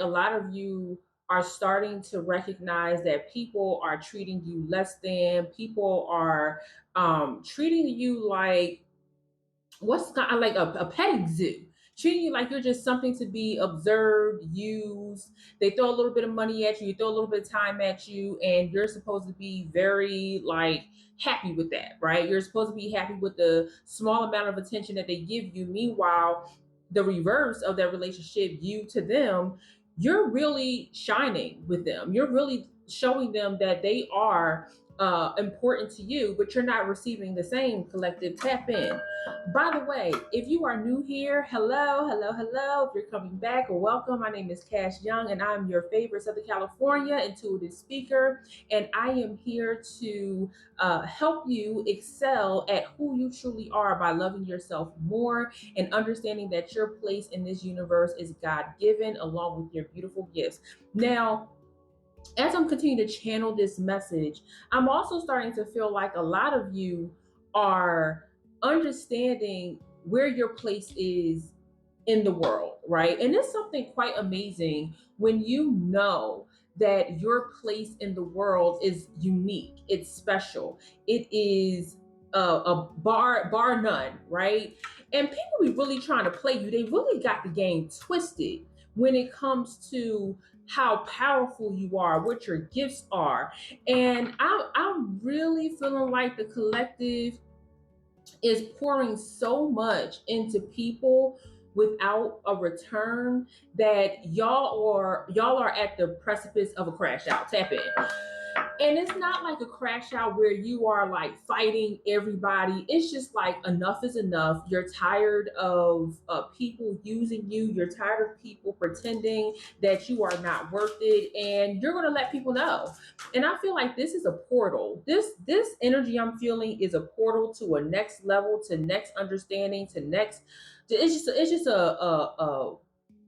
a lot of you are starting to recognize that people are treating you less than, people are treating you like what's kind of like a petting zoo, treating you like you're just something to be observed, used. They throw a little bit of money at you, you throw a little bit of time at you, and you're supposed to be very like happy with that, right? You're supposed to be happy with the small amount of attention that they give you. Meanwhile, the reverse of that relationship, you to them, you're really shining with them. You're really showing them that they are important to you, but you're not receiving the same. Collective, tap in. By the way, if you are new here, hello, hello, hello. If you're coming back, welcome. My name is Cash Young, and I'm your favorite Southern California intuitive speaker. And I am here to help you excel at who you truly are by loving yourself more and understanding that your place in this universe is God given, along with your beautiful gifts. Now, as I'm continuing to channel this message, I'm also starting to feel like a lot of you are understanding where your place is in the world, right? And it's something quite amazing when you know that your place in the world is unique, it's special, it is a bar none, right? And people be really trying to play you. They really got the game twisted when it comes to how powerful you are, what your gifts are. And I'm really feeling like the collective is pouring so much into people without a return that y'all are at the precipice of a crash out. Tap in. And it's not like a crash out where you are like fighting everybody. It's just like enough is enough. You're tired of people using you. You're tired of people pretending that you are not worth it, and you're gonna let people know. And I feel like this is a portal. This energy I'm feeling is a portal to a next level, to next understanding, to next. It's just a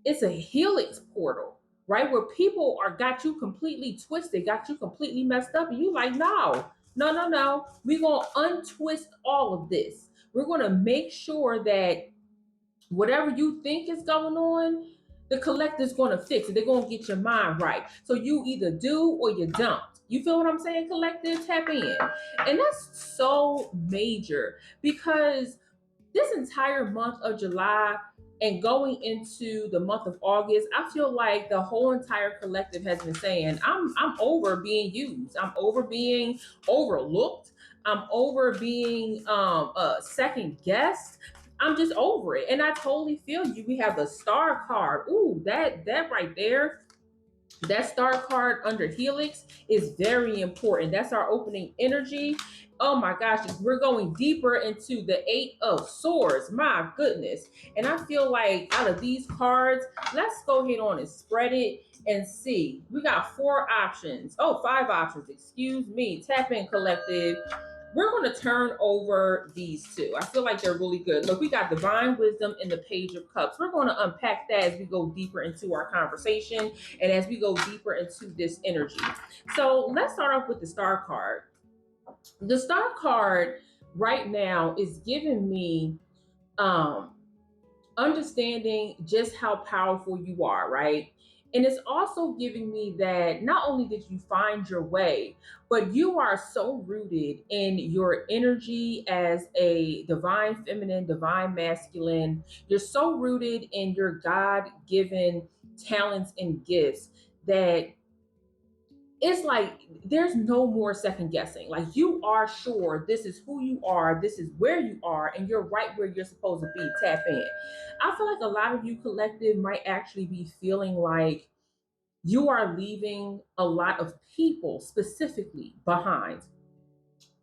it's a helix portal, right? Where people are got you completely twisted, got you completely messed up, and you like, no, no, no, no. We're gonna untwist all of this. We're gonna make sure that whatever you think is going on, the collective's gonna fix it. They're gonna get your mind right. So you either do or you don't. You feel what I'm saying, collective? Tap in. And that's so major because this entire month of July and going into the month of August, I feel like the whole entire collective has been saying, I'm over being used. I'm over being overlooked. I'm over being second guessed. I'm just over it. And I totally feel you. We have the star card. Ooh, that right there, that star card under Helix is very important. That's our opening energy. Oh my gosh, we're going deeper into the Eight of Swords. My goodness. And I feel like out of these cards, let's go ahead on and spread it and see. We got four options. Oh, five options. Excuse me. Tap in, collective. We're going to turn over these two. I feel like they're really good. Look, we got Divine Wisdom and the Page of Cups. We're going to unpack that as we go deeper into our conversation and as we go deeper into this energy. So let's start off with the Star card. The Star card right now is giving me um, understanding just how powerful you are, right? And it's also giving me that not only did you find your way, but you are so rooted in your energy as a divine feminine, divine masculine. You're so rooted in your God given talents and gifts that it's like there's no more second guessing. Like you are sure this is who you are, this is where you are, and you're right where you're supposed to be. Tap in. I feel like a lot of you collective might actually be feeling like you are leaving a lot of people specifically behind.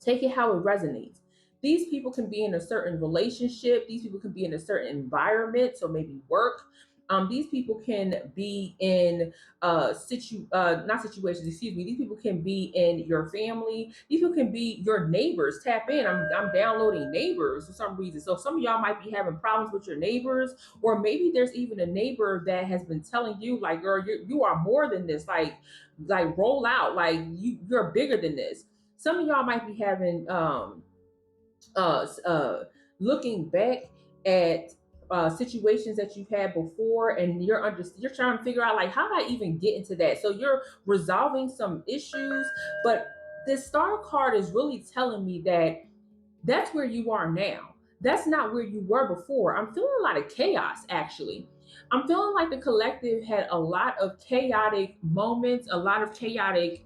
Take it how it resonates. These people can be in a certain relationship, these people can be in a certain environment, so maybe work. These people can be in not situations, excuse me. These people can be in your family. These people can be your neighbors. Tap in. I'm downloading neighbors for some reason. So some of y'all might be having problems with your neighbors, or maybe there's even a neighbor that has been telling you, like, girl, you are more than this. Like roll out. Like you're bigger than this. Some of y'all might be having uh looking back at situations that you've had before, and you're trying to figure out like how did I even get into that. So you're resolving some issues, but this star card is really telling me that that's where you are now. That's not where you were before. I'm feeling a lot of chaos, actually. I'm feeling like the collective had a lot of chaotic moments, a lot of chaotic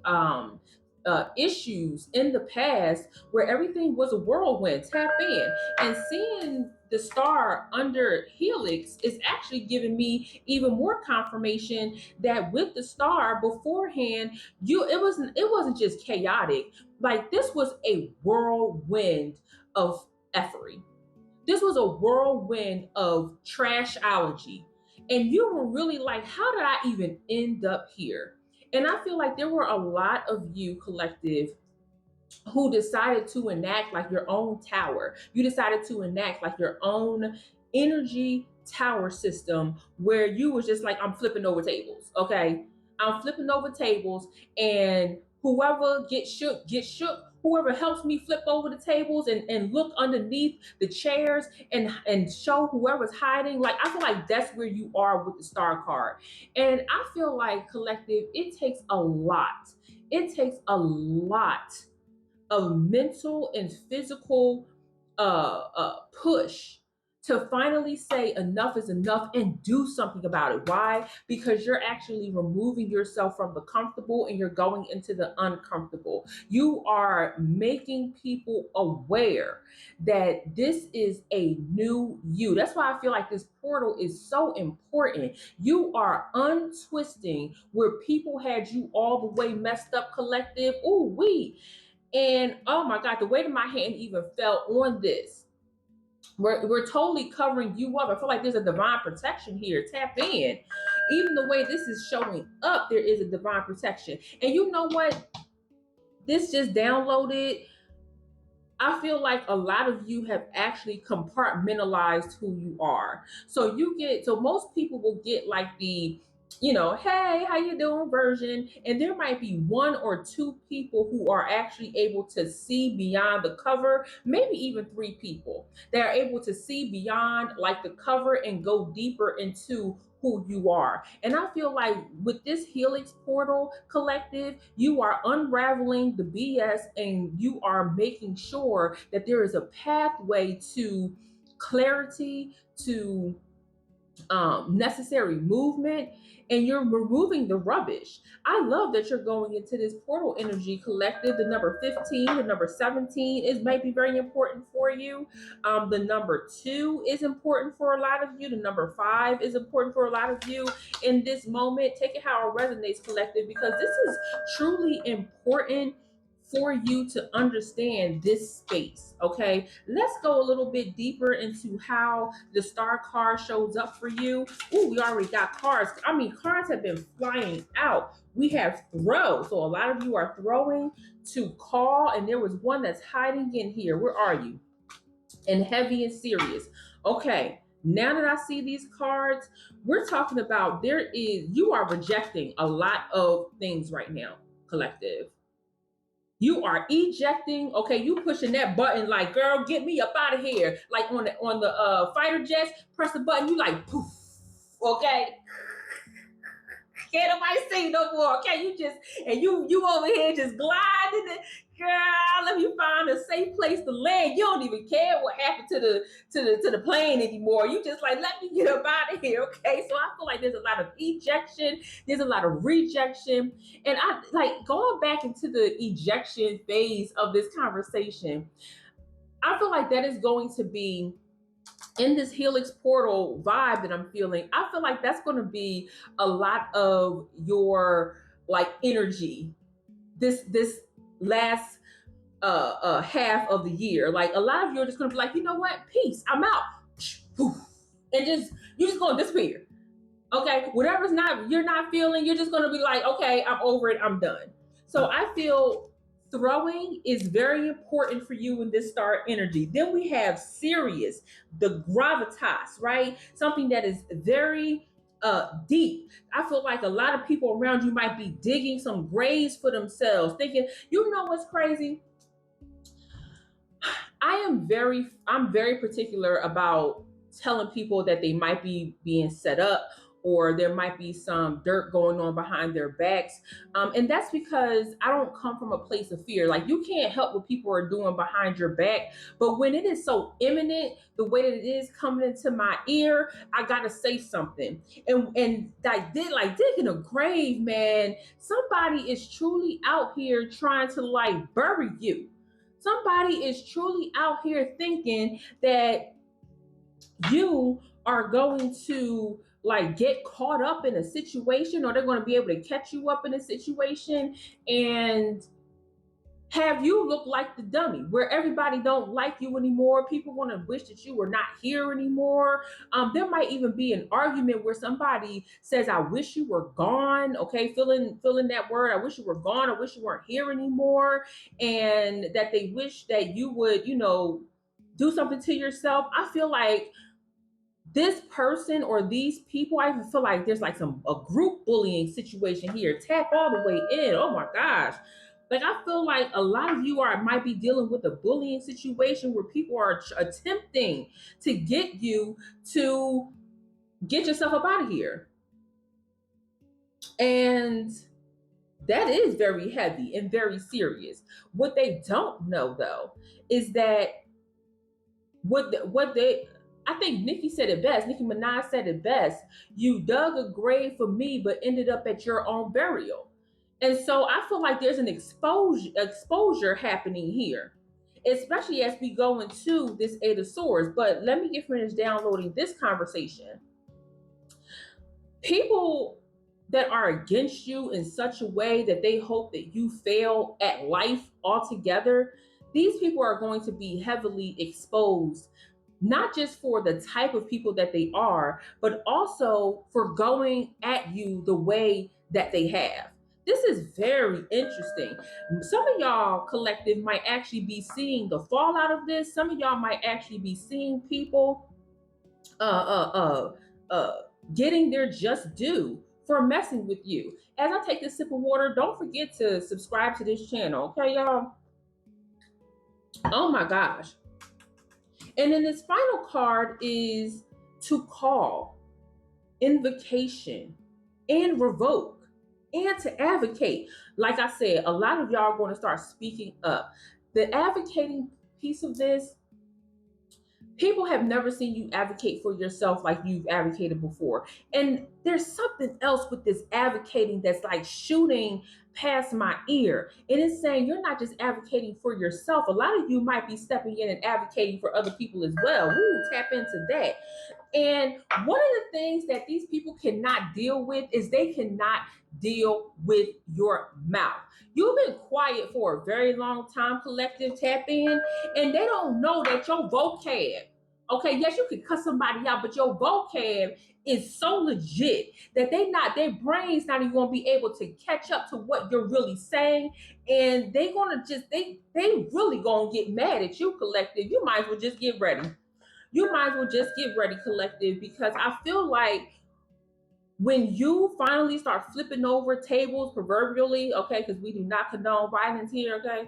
issues in the past where everything was a whirlwind. Tap in. And seeing the star under Helix is actually giving me even more confirmation that with the star beforehand, it wasn't just chaotic. Like this was a whirlwind of effery. This was a whirlwind of trashology. And you were really like, how did I even end up here? And I feel like there were a lot of you, collective, who decided to enact like your own tower. You decided to enact like your own energy tower system where you was just like, I'm flipping over tables. Okay. I'm flipping over tables, and whoever gets shook, gets shook. Whoever helps me flip over the tables and look underneath the chairs and show whoever's hiding. Like, I feel like that's where you are with the star card. And I feel like, collective, it takes a lot. It takes a lot of mental and physical push to finally say enough is enough and do something about it. Why? Because you're actually removing yourself from the comfortable and you're going into the uncomfortable. You are making people aware that this is a new you. That's why I feel like this portal is so important. You are untwisting where people had you all the way messed up, collective. Ooh, and oh my God, the way that my hand even fell on this, we're totally covering you up. I feel like there's a divine protection here. Tap in. Even the way this is showing up, there is a divine protection. And you know what? This just downloaded. I feel like a lot of you have actually compartmentalized who you are. So most people will get like the, hey, how you doing version, and there might be one or two people who are actually able to see beyond the cover, maybe even three people. They are able to see beyond like the cover and go deeper into who you are. And I feel like with this Helix portal, collective, you are unraveling the BS and you are making sure that there is a pathway to clarity, to necessary movement, and you're removing the rubbish. I love that you're going into this portal energy, collective. The number 15, the number 17 is might be very important for you. The number 2 is important for a lot of you. The number 5 is important for a lot of you in this moment. Take it how it resonates, collective, because this is truly important for you to understand this space. Okay, let's go a little bit deeper into how the star card shows up for you. Ooh, we already got cards. I mean, cards have been flying out. We have throw. So a lot of you are throwing to call, and there was one that's hiding in here. Where are you? And heavy and serious. Okay, now that I see these cards, we're talking about you are rejecting a lot of things right now, collective. You are ejecting. Okay, you pushing that button like, girl, get me up out of here. Like on the fighter jets, press the button. You like poof. Okay, can't nobody see no more. Okay, you over here just gliding it. Girl, let me find a safe place to land. You don't even care what happened to the plane anymore. You just like, let me get up out of here. Okay, so I feel like there's a lot of ejection, there's a lot of rejection, and I like going back into the ejection phase of this conversation. I feel like that is going to be in this Helix portal vibe that I'm feeling. I feel like that's going to be a lot of your like energy this last half of the year. Like a lot of you are just gonna be like, you know what, peace, I'm out. And you're just gonna disappear. Okay, whatever's not you're not feeling, you're just gonna be like, okay, I'm over it, I'm done. So I feel throwing is very important for you in this star energy. Then we have Sirius, the gravitas, right? Something that is very deep. I feel like a lot of people around you might be digging some graves for themselves, thinking, you know what's crazy? I'm very particular about telling people that they might be being set up, or there might be some dirt going on behind their backs. And that's because I don't come from a place of fear. Like, you can't help what people are doing behind your back. But when it is so imminent, the way that it is coming into my ear, I gotta say something. And like digging a grave, man. Somebody is truly out here trying to like bury you. Somebody is truly out here thinking that you are going to like get caught up in a situation, or they're going to be able to catch you up in a situation and have you look like the dummy, where everybody don't like you anymore. People want to wish that you were not here anymore. There might even be an argument where somebody says, I wish you were gone. Okay, fill in that word. I wish you were gone. I wish you weren't here anymore. And that they wish that you would, do something to yourself. I feel like this person or these people, I even feel like there's like a group bullying situation here. Tap all the way in. Oh my gosh. Like, I feel like a lot of you might be dealing with a bullying situation where people are attempting to get you to get yourself up out of here. And that is very heavy and very serious. What they don't know though is that what they I think Nicki said it best. Nicki Minaj said it best. You dug a grave for me, but ended up at your own burial. And so I feel like there's an exposure happening here, especially as we go into this Eight of Swords. But let me get finished downloading this conversation. People that are against you in such a way that they hope that you fail at life altogether, these people are going to be heavily exposed, not just for the type of people that they are, but also for going at you the way that they have. This is very interesting. Some of y'all collective might actually be seeing the fallout of this. Some of y'all might actually be seeing people getting their just due for messing with you. As I take this sip of water, don't forget to subscribe to this channel, okay, y'all? Oh my gosh. And then this final card is to call, invocation, and revoke, and to advocate. Like I said, a lot of y'all are going to start speaking up. The advocating piece of this, people have never seen you advocate for yourself like you've advocated before. And there's something else with this advocating that's like shooting past my ear. It is saying you're not just advocating for yourself. A lot of you might be stepping in and advocating for other people as well. Woo, tap into that. And one of the things that these people cannot deal with is they cannot deal with your mouth. You've been quiet for a very long time, collective. Tap in, and they don't know that your vocab, okay, yes, you can cuss somebody out, but your vocab is so legit that their brains not even gonna be able to catch up to what you're really saying. And they gonna just they really gonna get mad at you, collective. You might as well just get ready. You might as well just get ready, collective, because I feel like when you finally start flipping over tables, proverbially, okay, because we do not condone violence here, okay.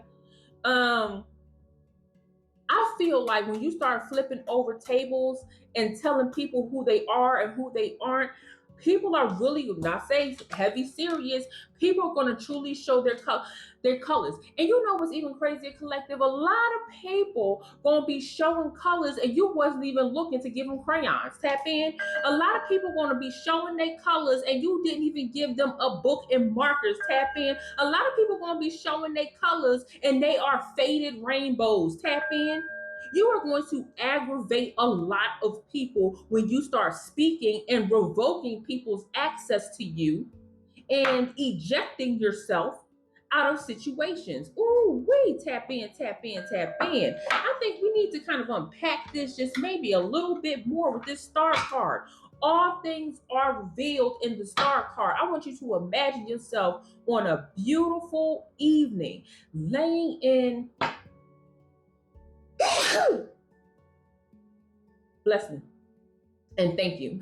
I feel like when you start flipping over tables and telling people who they are and who they aren't, people are really, not say heavy serious, people are going to truly show their colors. And you know what's even crazier, collective? A lot of people going to be showing colors and you wasn't even looking to give them crayons. Tap in. A lot of people going to be showing their colors and you didn't even give them a book and markers. Tap in. A lot of people going to be showing their colors and they are faded rainbows. Tap in. You are going to aggravate a lot of people when you start speaking and revoking people's access to you and ejecting yourself out of situations. Ooh, wait, tap in, tap in, tap in. I think we need to kind of unpack this just maybe a little bit more with this star card. All things are revealed in the star card. I want you to imagine yourself on a beautiful evening, laying in blessing and thank you.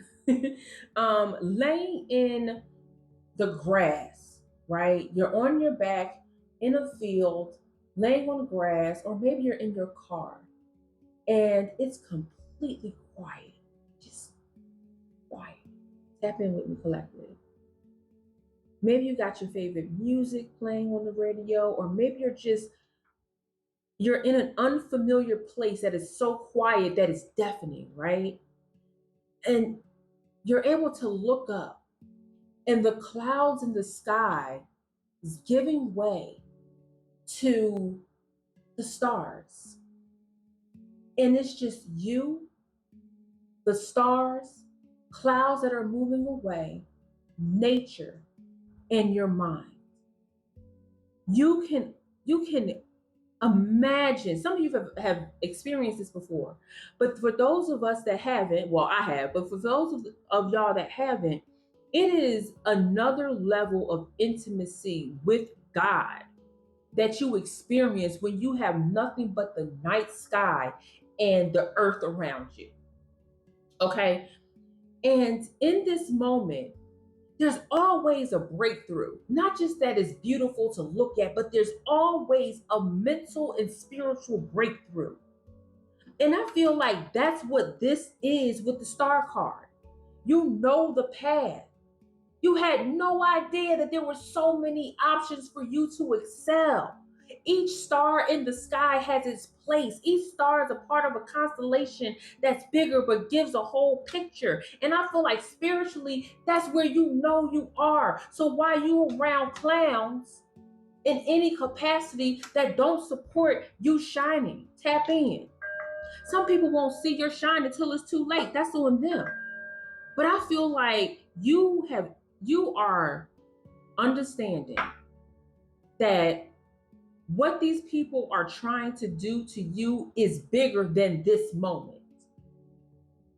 Laying in the grass, right? You're on your back in a field, laying on the grass, or maybe you're in your car and it's completely quiet. Tap in with me collectively. Maybe you got your favorite music playing on the radio, or maybe you're in an unfamiliar place that is so quiet that it's deafening, right? And you're able to look up, and the clouds in the sky is giving way to the stars. And it's just you, the stars, clouds that are moving away, nature, and your mind. You can imagine. Some of you have experienced this before, but for those of us that haven't, well, I have, but for those of y'all that haven't, it is another level of intimacy with God that you experience when you have nothing but the night sky and the earth around you. Okay. And in this moment, there's always a breakthrough. Not just that it's beautiful to look at, but there's always a mental and spiritual breakthrough. And I feel like that's what this is with the star card. You know the path. You had no idea that there were so many options for you to excel. Each star in the sky has its place. Each star is a part of a constellation that's bigger but gives a whole picture. And I feel like spiritually, that's where you know you are. So while you around clowns in any capacity that don't support you shining, tap in. Some people won't see your shine until it's too late. That's on them. But I feel like you are understanding that what these people are trying to do to you is bigger than this moment.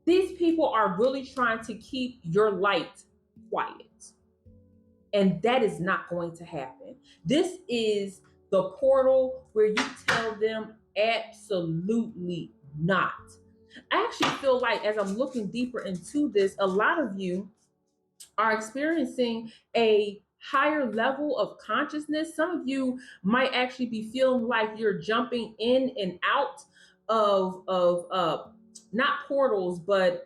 These people are really trying to keep your light quiet. And that is not going to happen. This is the portal where you tell them absolutely not. I actually feel like as I'm looking deeper into this, a lot of you are experiencing a higher level of consciousness. Some of you might actually be feeling like you're jumping in and out of not portals but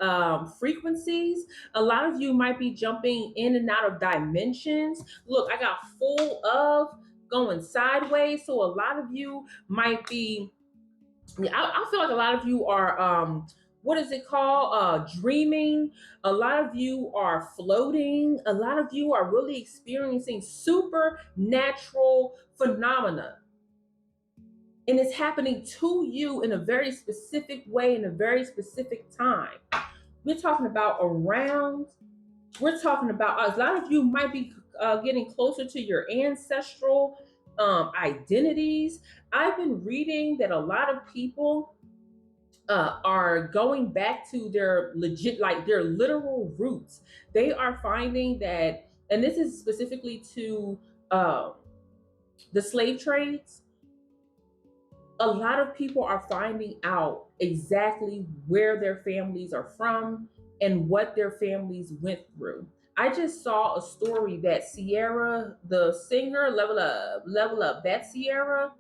frequencies. A lot of you might be jumping in and out of dimensions. Look, I got full of going sideways, so a lot of you might be, I feel like a lot of you are what is it called? Dreaming. A lot of you are floating. A lot of you are really experiencing supernatural phenomena. And it's happening to you in a very specific way, in a very specific time. We're talking about we're talking about, a lot of you might be getting closer to your ancestral identities. I've been reading that a lot of people are going back to their legit, like their literal roots. They are finding that, and this is specifically to the slave trades. A lot of people are finding out exactly where their families are from and what their families went through. I just saw a story that Sierra, the singer, level up, that Sierra,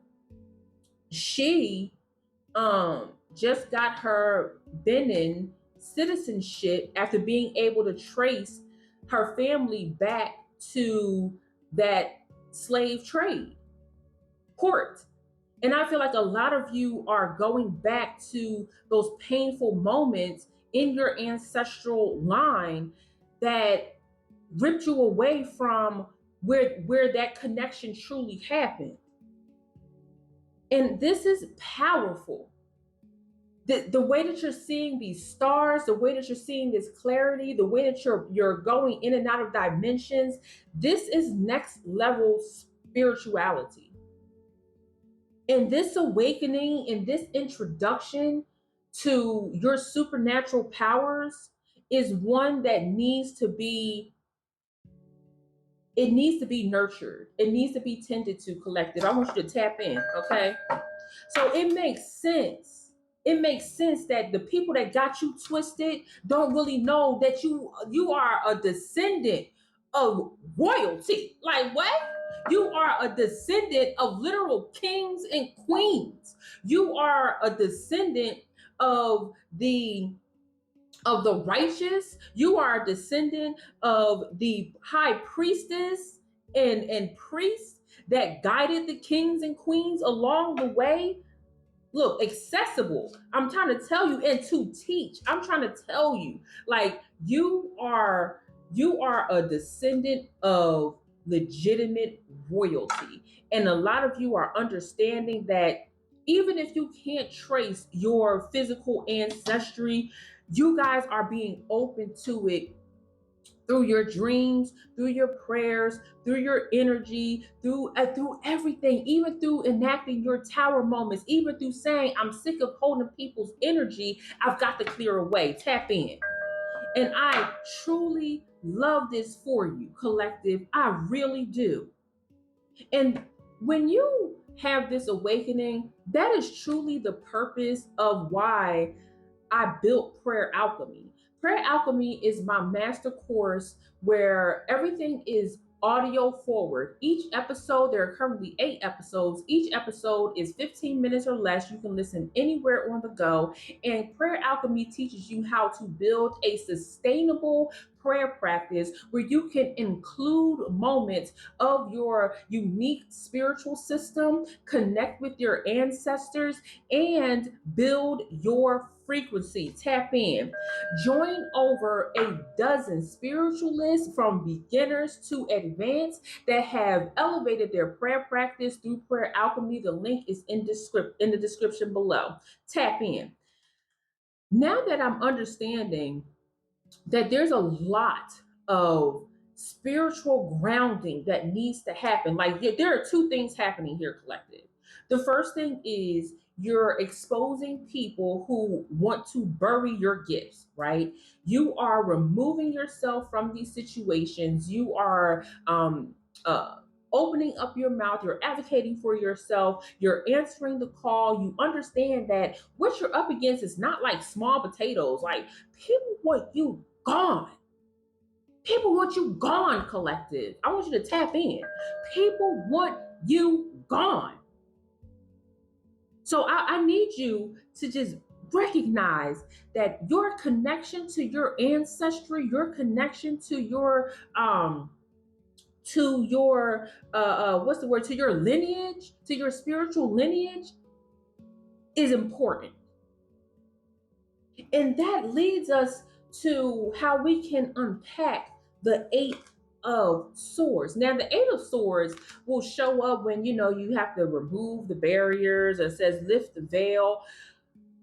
she just got her Benin citizenship after being able to trace her family back to that slave trade port. And I feel like a lot of you are going back to those painful moments in your ancestral line that ripped you away from where that connection truly happened. And this is powerful. The way that you're seeing these stars, the way that you're seeing this clarity, the way that you're going in and out of dimensions, this is next level spirituality. And this awakening and this introduction to your supernatural powers is one that needs to be, it needs to be nurtured. It needs to be tended to, collective. I want you to tap in, okay? So it makes sense. It makes sense that the people that got you twisted don't really know that you are a descendant of royalty. Like what? You are a descendant of literal kings and queens. You are a descendant of the of the righteous. You are a descendant of the high priestess and priests that guided the kings and queens along the way. Look, accessible. I'm trying to tell you, and to teach. I'm trying to tell you, like you are a descendant of legitimate royalty. And a lot of you are understanding that even if you can't trace your physical ancestry, you guys are being open to it through your dreams, through your prayers, through your energy, through everything, even through enacting your tower moments, even through saying, "I'm sick of holding people's energy. I've got to clear away." Tap in. And I truly love this for you, collective. I really do. And when you have this awakening, that is truly the purpose of why I built Prayer Alchemy. Prayer Alchemy is my master course where everything is audio forward. Each episode, there are currently 8 episodes. Each episode is 15 minutes or less. You can listen anywhere on the go. And Prayer Alchemy teaches you how to build a sustainable prayer practice where you can include moments of your unique spiritual system, connect with your ancestors, and build your frequency. Tap in. Join over a dozen spiritualists from beginners to advanced that have elevated their prayer practice through Prayer Alchemy. The link is in the description below. Tap in. Now that I'm understanding that there's a lot of spiritual grounding that needs to happen. Like there are two things happening here, collective. The first thing is you're exposing people who want to bury your gifts, right? You are removing yourself from these situations. You are opening up your mouth. You're advocating for yourself. You're answering the call. You understand that what you're up against is not like small potatoes. Like people want you gone. People want you gone, collective. I want you to tap in. People want you gone. So I need you to just recognize that your connection to your ancestry, your connection to your what's the word, to your lineage, to your spiritual lineage is important. And that leads us to how we can unpack the 8 of Swords. Now, the 8 of Swords will show up when you have to remove the barriers. It says lift the veil.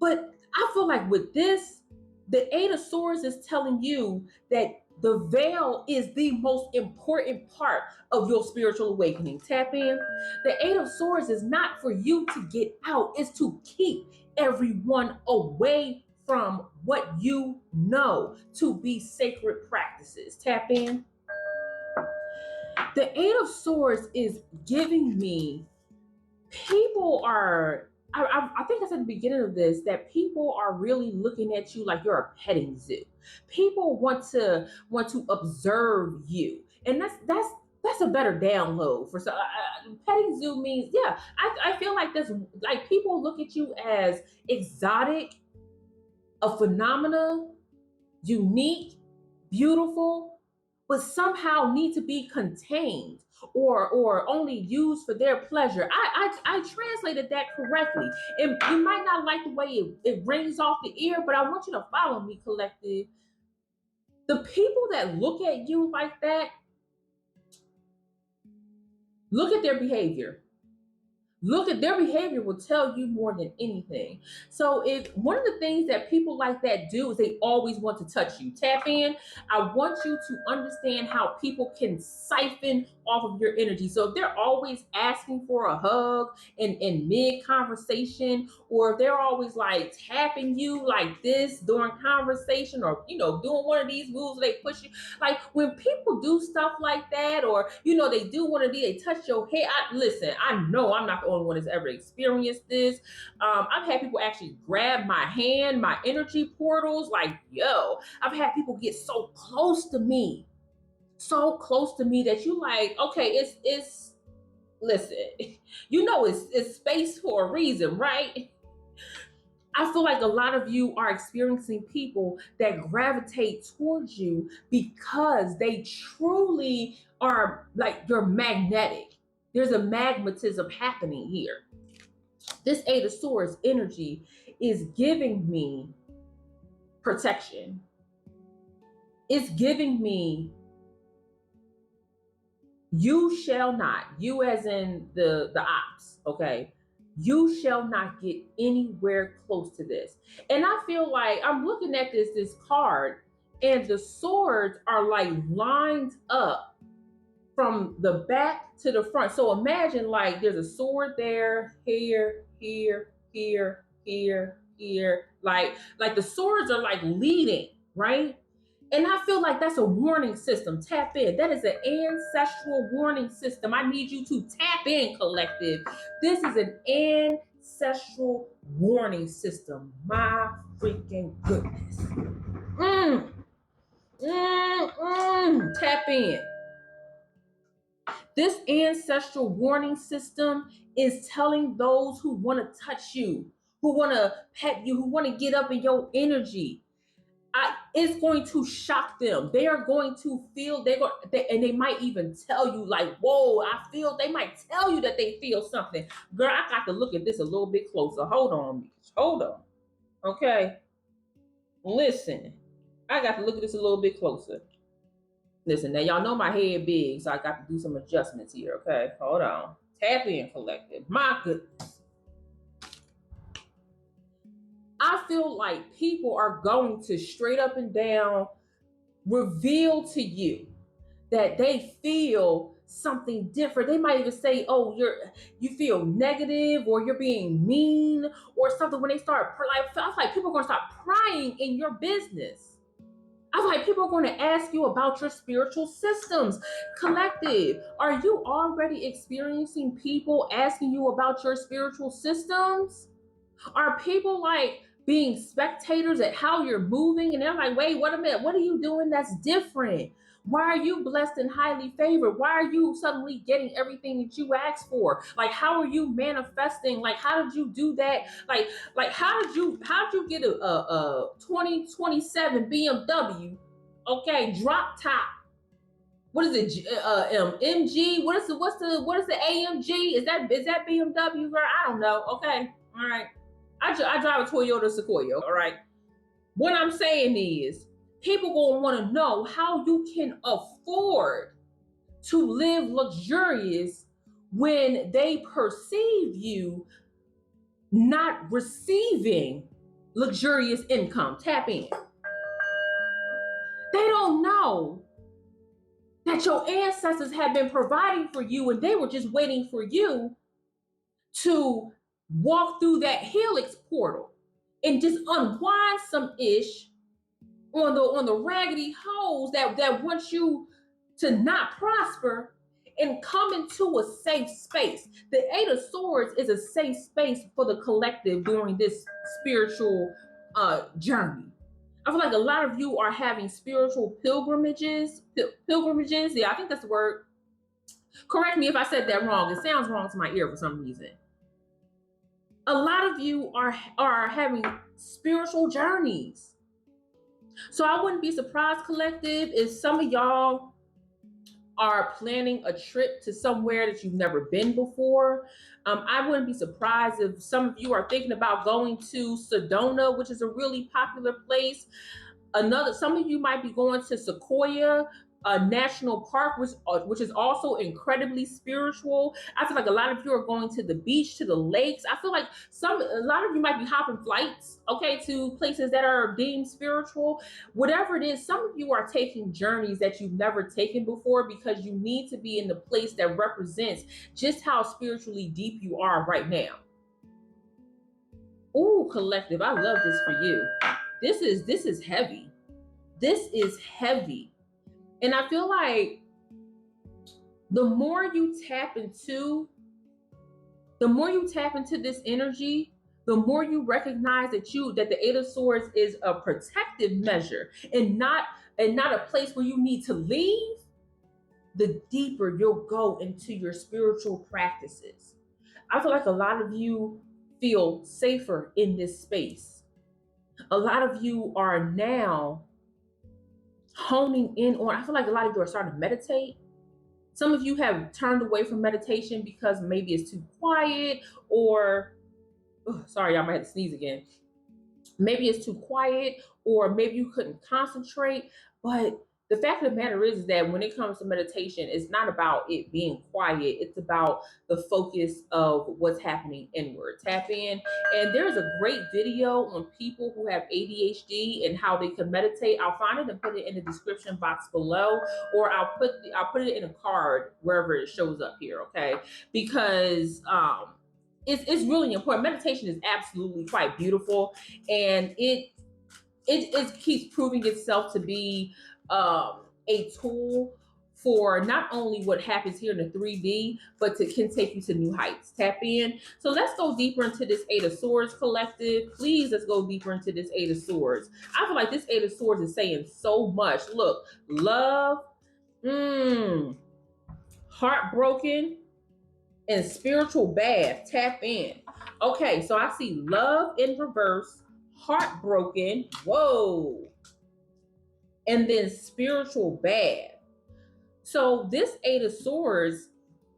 But I feel like with this, the 8 of Swords is telling you that the veil is the most important part of your spiritual awakening. Tap in. The 8 of Swords is not for you to get out, it's to keep everyone away from what you know to be sacred practices. Tap in. The 8 of Swords is giving me people are I think I said at the beginning of this that people are really looking at you like you're a petting zoo. People want to observe you, and that's a better download for some. Petting zoo means, yeah. I feel like this, like people look at you as exotic, a phenomena, unique, beautiful, but somehow need to be contained or only used for their pleasure. I translated that correctly. And you might not like the way it rings off the ear, but I want you to follow me, collective. The people that look at you like that, look at their behavior. Look at their behavior will tell you more than anything. So if one of the things that people like that do is they always want to touch you. Tap in. I want you to understand how people can siphon off of your energy. So if they're always asking for a hug in mid conversation, or if they're always like tapping you like this during conversation, or doing one of these moves where they push you, like when people do stuff like that, or they do one of these, they touch your head. Listen, I know I'm not the only one that's ever experienced this. I've had people actually grab my hand, my energy portals. Like, yo, I've had people get so close to me, that you like, okay, it's listen, it's space for a reason, right? I feel like a lot of you are experiencing people that gravitate towards you because they truly are like you're magnetic. There's a magnetism happening here. This Eight of Swords energy is giving me protection. It's giving me, you shall not, you as in the ops, okay? You shall not get anywhere close to this. And I feel like I'm looking at this card, and the swords are like lined up from the back to the front. So imagine like there's a sword there, here, here, here, here, here. Like the swords are like leading, right? And I feel like that's a warning system. Tap in. That is an ancestral warning system. I need you to tap in, collective. This is an ancestral warning system. My freaking goodness. Tap in. This ancestral warning system is telling those who want to touch you, who want to pet you, who want to get up in your energy. It's going to shock them. They are going to feel, and they might even tell you like, whoa, they might tell you that they feel something. Girl, I got to look at this a little bit closer. Hold on, bitch. Hold on. Okay. Listen, I got to look at this a little bit closer. Listen, now y'all know my head big, so I got to do some adjustments here, okay? Hold on. Tap in, collective. My goodness. I feel like people are going to straight up and down reveal to you that they feel something different. They might even say, oh, you feel negative, or you're being mean or something. When they start, I feel like people are going to start prying in your business. I feel like people are going to ask you about your spiritual systems. Collective, are you already experiencing people asking you about your spiritual systems? Are people like being spectators at how you're moving, and they're like, wait, wait a minute, what are you doing that's different? Why are you blessed and highly favored? Why are you suddenly getting everything that you asked for? Like, how are you manifesting? Like, how did you do that? Like how did you get a 2027 BMW? Okay, drop top. What is it? MG? What's the AMG? Is that BMW, girl? I don't know. Okay, all right. I drive a Toyota Sequoia. All right. What I'm saying is, people gonna want to know how you can afford to live luxurious when they perceive you not receiving luxurious income. Tap in. They don't know that your ancestors have been providing for you, and they were just waiting for you to walk through that helix portal and just unwind some ish on the raggedy holes that want you to not prosper, and come into a safe space. The Eight of Swords is a safe space for the collective during this spiritual journey. I feel like a lot of you are having spiritual pilgrimages. Pilgrimages, yeah, I think that's the word. Correct me if I said that wrong. It sounds wrong to my ear for some reason. A lot of you are having spiritual journeys. So I wouldn't be surprised, collective, if some of y'all are planning a trip to somewhere that you've never been before. I wouldn't be surprised if some of you are thinking about going to Sedona, which is a really popular place. Some of you might be going to Sequoia National Park, which is also incredibly spiritual. I feel like a lot of you are going to the beach, to the lakes. I feel like a lot of you might be hopping flights, okay, to places that are deemed spiritual. Whatever it is, some of you are taking journeys that you've never taken before, because you need to be in the place that represents just how spiritually deep you are right now. Ooh, collective, I love this for you. This is heavy. This is heavy. And I feel like the more you tap into this energy, the more you recognize that the Eight of Swords is a protective measure, and not a place where you need to leave, the deeper you'll go into your spiritual practices. I feel like a lot of you feel safer in this space. A lot of you are now honing in on, I feel like a lot of you are starting to meditate. Some of you have turned away from meditation because maybe it's too quiet, or, oh, sorry, I might have to sneeze again. Maybe it's too quiet, or maybe you couldn't concentrate. But the fact of the matter is that when it comes to meditation, it's not about it being quiet. It's about the focus of what's happening inward. Tap in. And there's a great video on people who have ADHD and how they can meditate. I'll find it and put it in the description box below, or I'll put it in a card wherever it shows up here, okay? Because it's really important. Meditation is absolutely quite beautiful, and it keeps proving itself to be a tool for not only what happens here in the 3D, but can take you to new heights. Tap in. So let's go deeper into this Eight of Swords collective. Please, let's go deeper into this Eight of Swords. I feel like this Eight of Swords is saying so much. Look, love, heartbroken, and spiritual bath. Tap in. Okay, so I see love in reverse, heartbroken, whoa, and then spiritual bath. So this Eight of Swords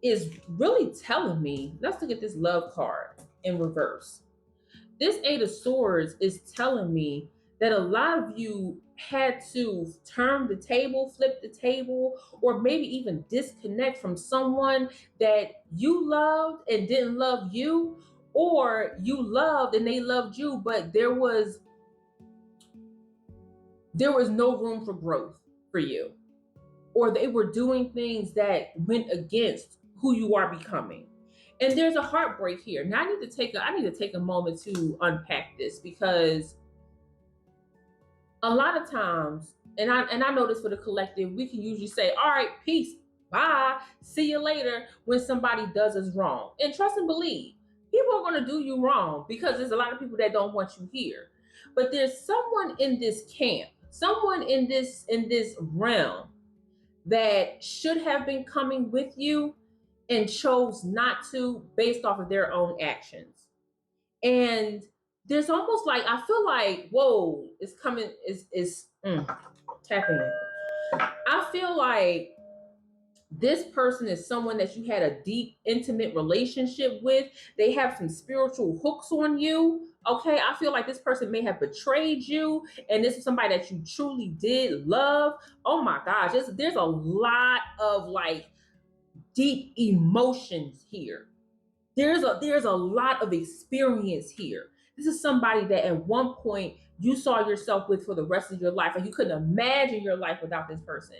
is really telling me, let's look at this love card in reverse. This Eight of Swords is telling me that a lot of you had to turn the table, flip the table, or maybe even disconnect from someone that you loved and didn't love you, or you loved and they loved you, but there was no room for growth for you, or they were doing things that went against who you are becoming. And there's a heartbreak here. Now I need to take a moment to unpack this, because a lot of times, and I know this for the collective, we can usually say, all right, peace, bye, see you later, when somebody does us wrong. And trust and believe, people are going to do you wrong, because there's a lot of people that don't want you here. But there's someone in this camp, someone in this realm that should have been coming with you and chose not to, based off of their own actions. And there's almost like, I feel like, whoa, it's coming, tapping. I feel like this person is someone that you had a deep, intimate relationship with. They have some spiritual hooks on you. Okay, I feel like this person may have betrayed you, and this is somebody that you truly did love. Oh my gosh, there's a lot of like deep emotions here. There's a lot of experience here. This is somebody that at one point you saw yourself with for the rest of your life, and you couldn't imagine your life without this person.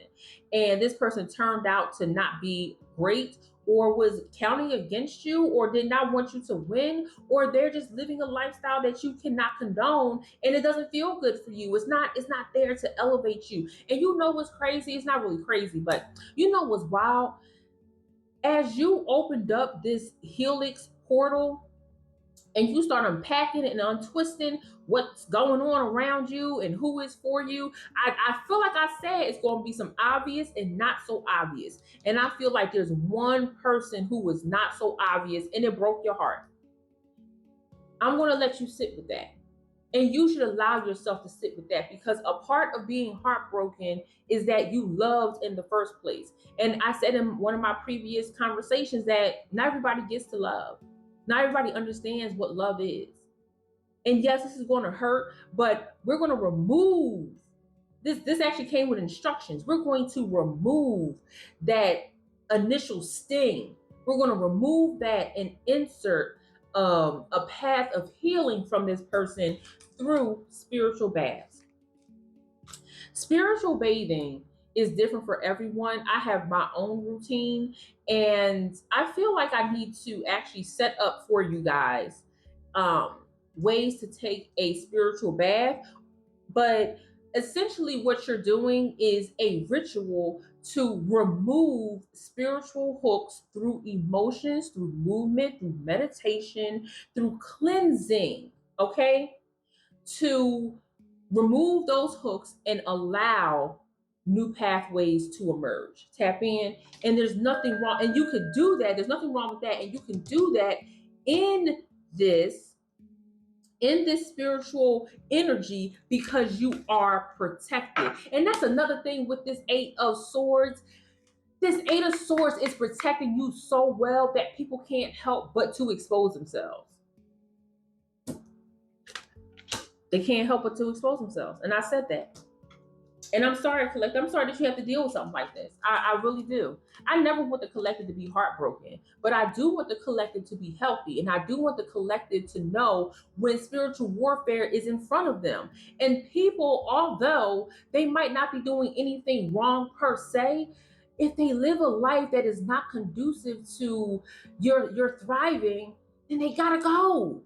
And this person turned out to not be great, or was counting against you, or did not want you to win, or they're just living a lifestyle that you cannot condone, and it doesn't feel good for you. It's not there to elevate you. And you know what's crazy? It's not really crazy, but you know what's wild? As you opened up this helix portal and you start unpacking and untwisting what's going on around you and who is for you, I feel like I said it's going to be some obvious and not so obvious. And I feel like there's one person who was not so obvious, and it broke your heart. I'm going to let you sit with that. And you should allow yourself to sit with that, because a part of being heartbroken is that you loved in the first place. And I said in one of my previous conversations that not everybody gets to love. Not everybody understands what love is. And yes, this is going to hurt, but we're going to remove this. This actually came with instructions. We're going to remove that initial sting. We're going to remove that and insert a path of healing from this person through spiritual baths. Spiritual bathing is different for everyone. I have my own routine, and I feel like I need to actually set up for you guys ways to take a spiritual bath. But essentially, what you're doing is a ritual to remove spiritual hooks through emotions, through movement, through meditation, through cleansing, okay? To remove those hooks and allow new pathways to emerge. Tap in, and there's nothing wrong, and you could do that. There's nothing wrong with that, and you can do that in this in this spiritual energy because you are protected. And that's another thing with this Eight of Swords. This Eight of Swords is protecting you so well that people can't help but to expose themselves. They can't help but to expose themselves. And I said that. And I'm sorry, collective. I'm sorry that you have to deal with something like this. I really do. I never want the collective to be heartbroken, but I do want the collective to be healthy. And I do want the collective to know when spiritual warfare is in front of them. And people, although they might not be doing anything wrong per se, if they live a life that is not conducive to your thriving, then they gotta go.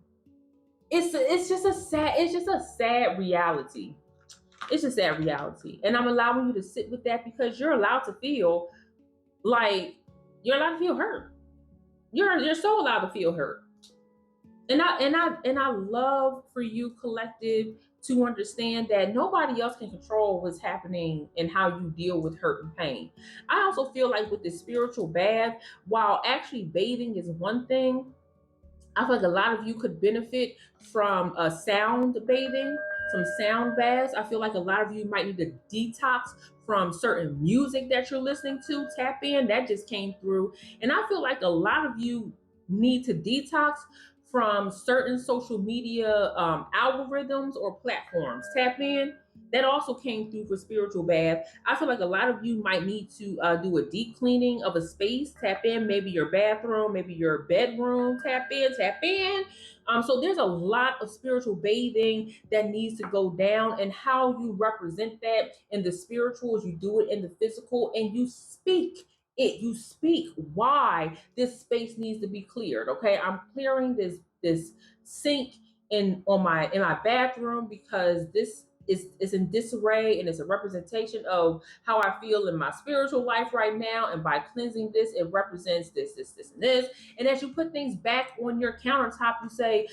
It's just a sad reality. It's a sad reality. And I'm allowing you to sit with that because you're allowed to feel like you're allowed to feel hurt. You're so allowed to feel hurt. And I love for you, collective, to understand that nobody else can control what's happening and how you deal with hurt and pain. I also feel like with the spiritual bath, while actually bathing is one thing, I feel like a lot of you could benefit from sound bathing, some sound baths. I feel like a lot of you might need to detox from certain music that you're listening to. Tap in, that just came through. And I feel like a lot of you need to detox from certain social media algorithms or platforms. Tap in. That also came through for spiritual bath. I feel like a lot of you might need to do a deep cleaning of a space. Tap in, maybe your bathroom, maybe your bedroom. Tap in, tap in. So there's a lot of spiritual bathing that needs to go down, and how you represent that in the spirituals, you do it in the physical, and you speak it. You speak why this space needs to be cleared. Okay, I'm clearing this sink in my bathroom because this is in disarray, and it's a representation of how I feel in my spiritual life right now. And by cleansing this, it represents this, and this. And as you put things back on your countertop, you say,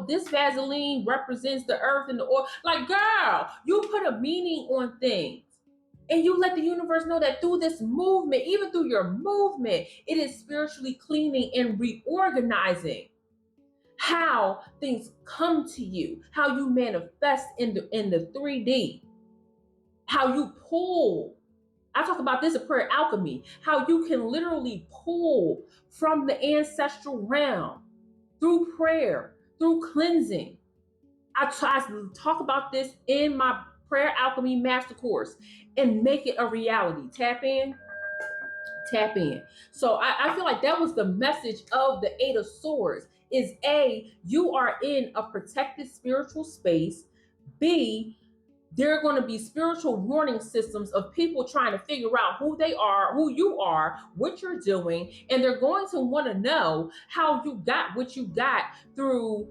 this Vaseline represents the earth and the oil. Like, girl, you put a meaning on things. And you let the universe know that through this movement, even through your movement, it is spiritually cleaning and reorganizing how things come to you, how you manifest in the 3D, how you pull. I talk about this in Prayer Alchemy, how you can literally pull from the ancestral realm through prayer, through cleansing. I talk about this in my Prayer Alchemy Master Course and make it a reality. Tap in. Tap in. So I feel like that was the message of the Eight of Swords is A, you are in a protected spiritual space. B, there are going to be spiritual warning systems of people trying to figure out who they are, who you are, what you're doing, and they're going to want to know how you got what you got through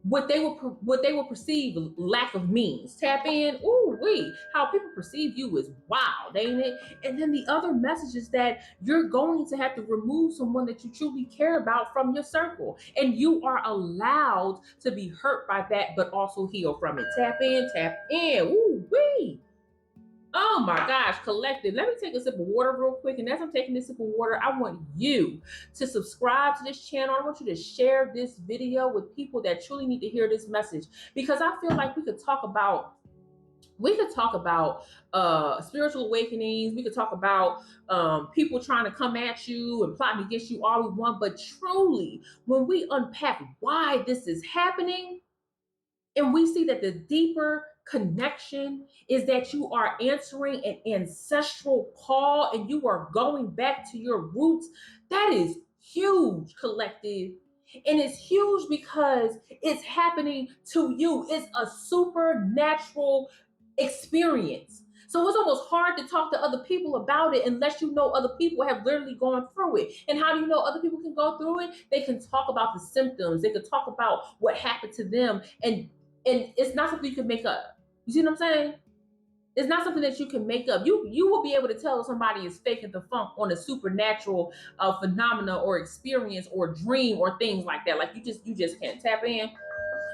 what they will perceive lack of means. Tap in. Ooh wee, how people perceive you is wild, ain't it? And then the other message is that you're going to have to remove someone that you truly care about from your circle, and you are allowed to be hurt by that, but also heal from it. Tap in, tap in. Ooh wee. Oh my gosh, collective. Let me take a sip of water real quick. And as I'm taking this sip of water, I want you to subscribe to this channel. I want you to share this video with people that truly need to hear this message. Because I feel like we could talk about spiritual awakenings. We could talk about people trying to come at you and plotting against you all we want. But truly, when we unpack why this is happening, and we see that the deeper connection is that you are answering an ancestral call and you are going back to your roots. That is huge, collective. And it's huge because it's happening to you. It's a supernatural experience. So it's almost hard to talk to other people about it unless you know other people have literally gone through it. And how do you know other people can go through it? They can talk about the symptoms. They can talk about what happened to them. And it's not something you can make up. You see what I'm saying? It's not something that you can make up. You will be able to tell if somebody is faking the funk on a supernatural phenomena or experience or dream or things like that. Like you just can't tap in.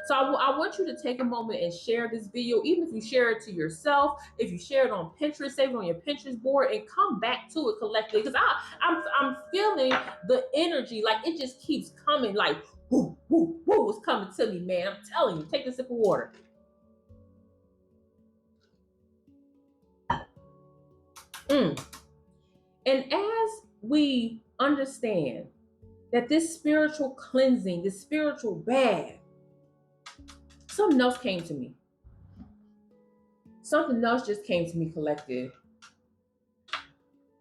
So I want you to take a moment and share this video, even if you share it to yourself, if you share it on Pinterest, save it on your Pinterest board, and come back to it collectively. Because I'm feeling the energy, like it just keeps coming, like whoo, woo, woo, it's coming to me, man. I'm telling you, take a sip of water. And as we understand that this spiritual cleansing, this spiritual bath, something else came to me. Something else just came to me, collective.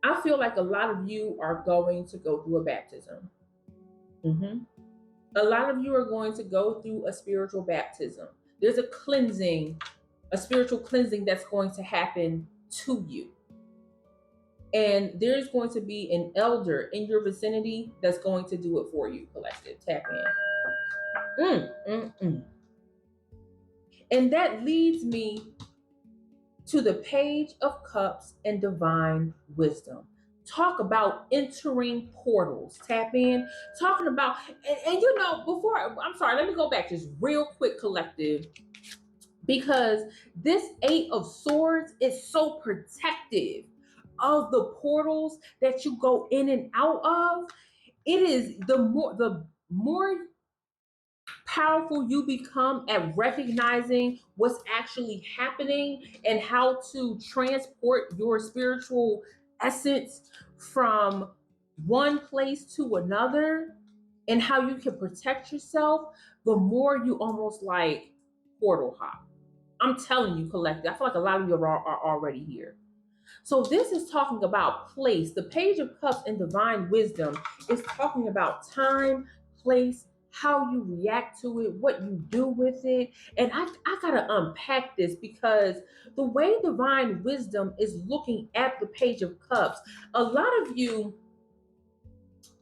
I feel like a lot of you are going to go through a baptism. A lot of you are going to go through a spiritual baptism. There's a cleansing, a spiritual cleansing that's going to happen to you. And there's going to be an elder in your vicinity that's going to do it for you, collective. Tap in. And that leads me to the Page of Cups and Divine Wisdom. Talk about entering portals. Tap in. Talking about, and you know, before, I'm sorry, let me go back just real quick, collective, because this Eight of Swords is so protective of the portals that you go in and out of. It is the more powerful you become at recognizing what's actually happening and how to transport your spiritual essence from one place to another and how you can protect yourself, the more you almost like portal hop. I'm telling you, collective, I feel like a lot of you are already here. So this is talking about place. The Page of Cups and Divine Wisdom is talking about time, place, how you react to it, what you do with it. And I gotta unpack this because the way Divine Wisdom is looking at the Page of Cups, a lot of you,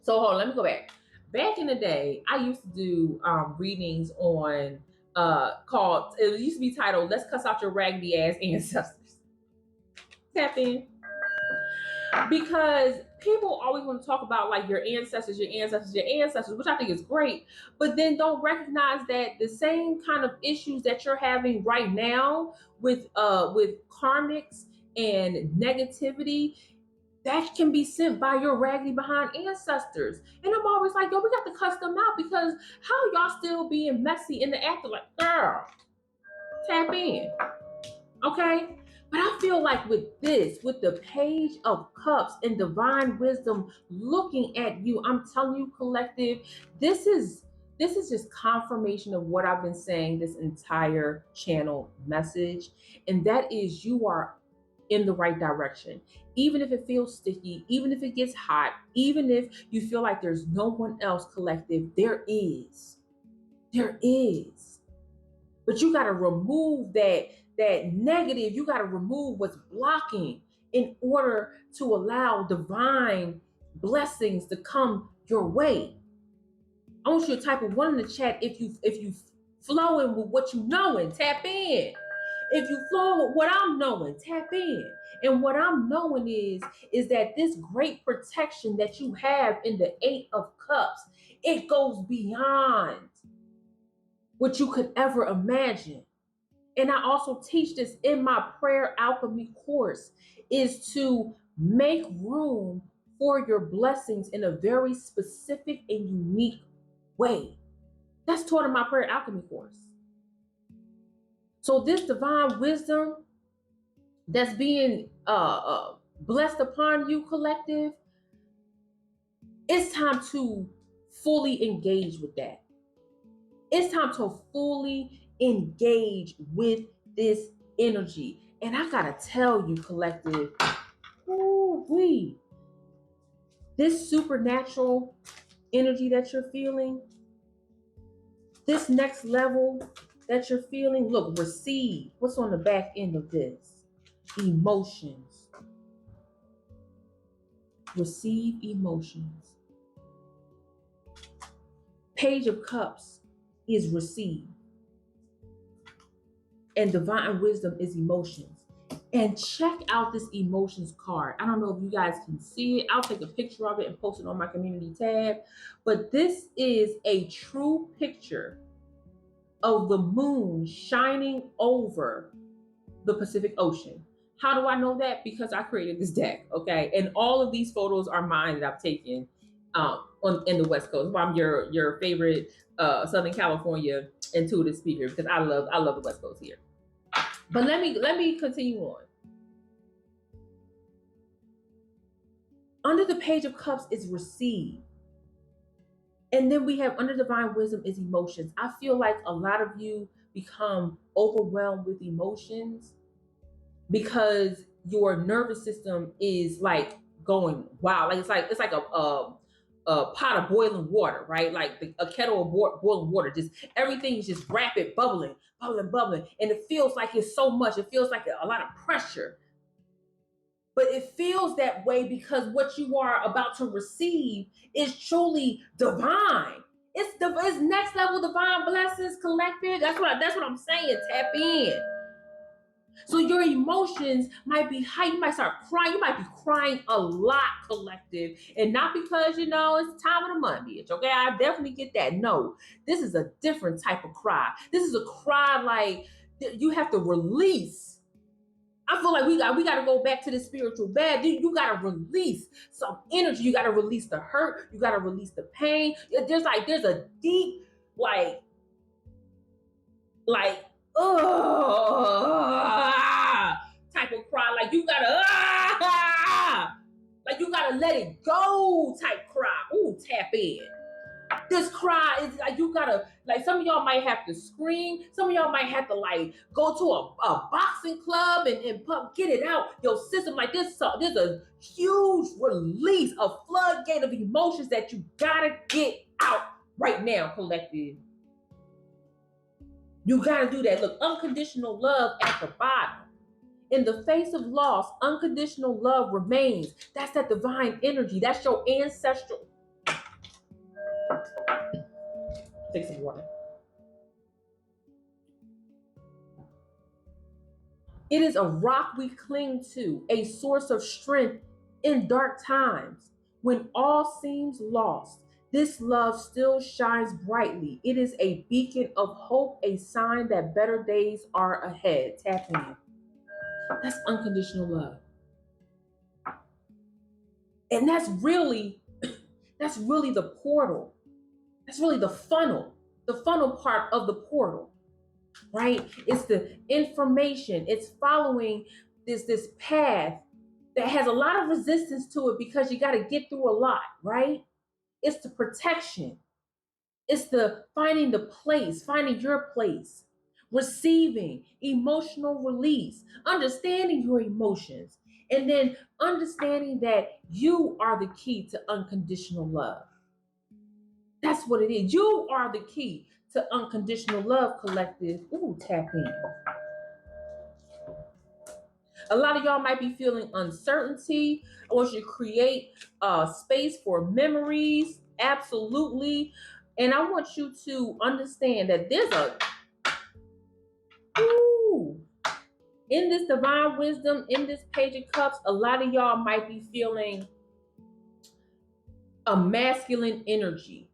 so hold on, let me go back. Back in the day, I used to do readings on called, it used to be titled, Let's Cuss Out Your Raggedy Ass Ancestors. Tap in. Because people always want to talk about like your ancestors, which I think is great, but then don't recognize that the same kind of issues that you're having right now with karmics and negativity, that can be sent by your raggedy behind ancestors. And I'm always like, yo, we got to cuss them out, because how y'all still being messy in the afterlife? Girl, tap in. Okay? But I feel like with this, with the Page of Cups and Divine Wisdom looking at you, I'm telling you, collective, this is just confirmation of what I've been saying this entire channel message. And that is, you are in the right direction. Even if it feels sticky, even if it gets hot, even if you feel like there's no one else, collective, there is. There is. But you got to remove that negative. You got to remove what's blocking in order to allow divine blessings to come your way. I want you to type a 1 in the chat if you flowing with what you knowing. Tap in. If you flow with what I'm knowing, tap in. And what I'm knowing is that this great protection that you have in the Eight of Cups, it goes beyond what you could ever imagine. And I also teach this in my prayer alchemy course, is to make room for your blessings in a very specific and unique way. That's taught in my prayer alchemy course. So this divine wisdom that's being blessed upon you, collective, it's time to fully engage with that. It's time to fully engage with this energy. And I gotta tell you, collective, this supernatural energy that you're feeling, this next level that you're feeling, look, receive. What's on the back end of this? Emotions. Receive emotions. Page of Cups is receive. And Divine Wisdom is emotions. And check out this emotions card. I don't know if you guys can see it. I'll take a picture of it and post it on my community tab. But this is a true picture of the moon shining over the Pacific Ocean. How do I know that? Because I created this deck, okay? And all of these photos are mine that I've taken in the West Coast. I'm your favorite Southern California intuitive speaker because I love the West Coast here. But let me continue on. Under the Page of Cups is receive. And then we have under divine wisdom is emotions. I feel like a lot of you become overwhelmed with emotions because your nervous system is like going wow. Like it's like a pot of boiling water, right? Like a kettle of boiling water. Just everything is just rapid, bubbling, and it feels like it's so much. It feels like a lot of pressure. But it feels that way because what you are about to receive is truly divine. It's next level divine blessings collected. That's what I'm saying. Tap in. So your emotions might be high. You might start crying. You might be crying a lot, collective, and not because it's the time of the month, bitch. Okay, I definitely get that. No, this is a different type of cry. This is a cry like you have to release. I feel like we got to go back to the spiritual bed. You got to release some energy. You got to release the hurt. You got to release the pain. There's a deep like type of cry. Like you gotta like you gotta let it go type cry. Ooh, tap in. This cry is like you gotta like some of y'all might have to scream. Some of y'all might have to like go to a boxing club and get it out your system like this. So there's a huge release, a floodgate of emotions that you gotta get out right now, collective. You gotta do that. Look, unconditional love at the bottom. In the face of loss, unconditional love remains. That's that divine energy. That's your ancestral. Take some water. It is a rock we cling to, a source of strength in dark times. When all seems lost, this love still shines brightly. It is a beacon of hope, a sign that better days are ahead. Tap in. That's unconditional love. And that's really the portal. That's really the funnel part of the portal, right? It's the information. It's following this path that has a lot of resistance to it because you got to get through a lot, right? It's the protection. It's the finding your place, receiving emotional release, understanding your emotions, and then understanding that you are the key to unconditional love. That's what it is. You are the key to unconditional love, collective. Ooh, tap in. A lot of y'all might be feeling uncertainty. I want you to create space for memories. Absolutely. And I want you to understand that there's in this divine wisdom, in this Page of Cups, a lot of y'all might be feeling a masculine energy.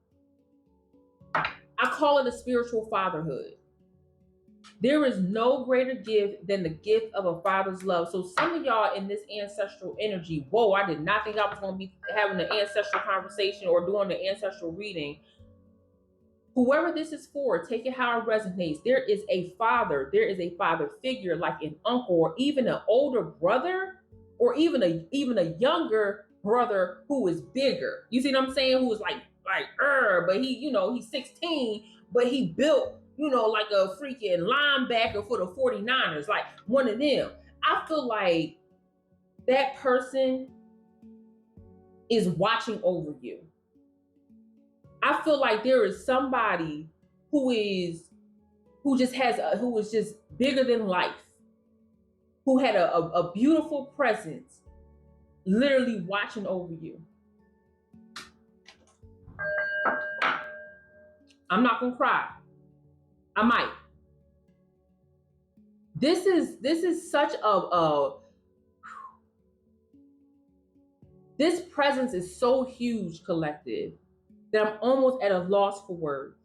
I call it a spiritual fatherhood. There is no greater gift than the gift of a father's love. So some of y'all in this ancestral energy, whoa, I did not think I was going to be having an ancestral conversation or doing the ancestral reading. Whoever this is for, take it how it resonates. There is a father figure like an uncle or even an older brother or even a younger brother who is bigger. You see what I'm saying? Who is like but he's 16, but he built like a freaking linebacker for the 49ers, like one of them. I feel like that person is watching over you. I feel like there is somebody who is just bigger than life, who had a beautiful presence, literally watching over you. I'm not gonna cry. I might. This is such this presence is so huge, collective, that I'm almost at a loss for words.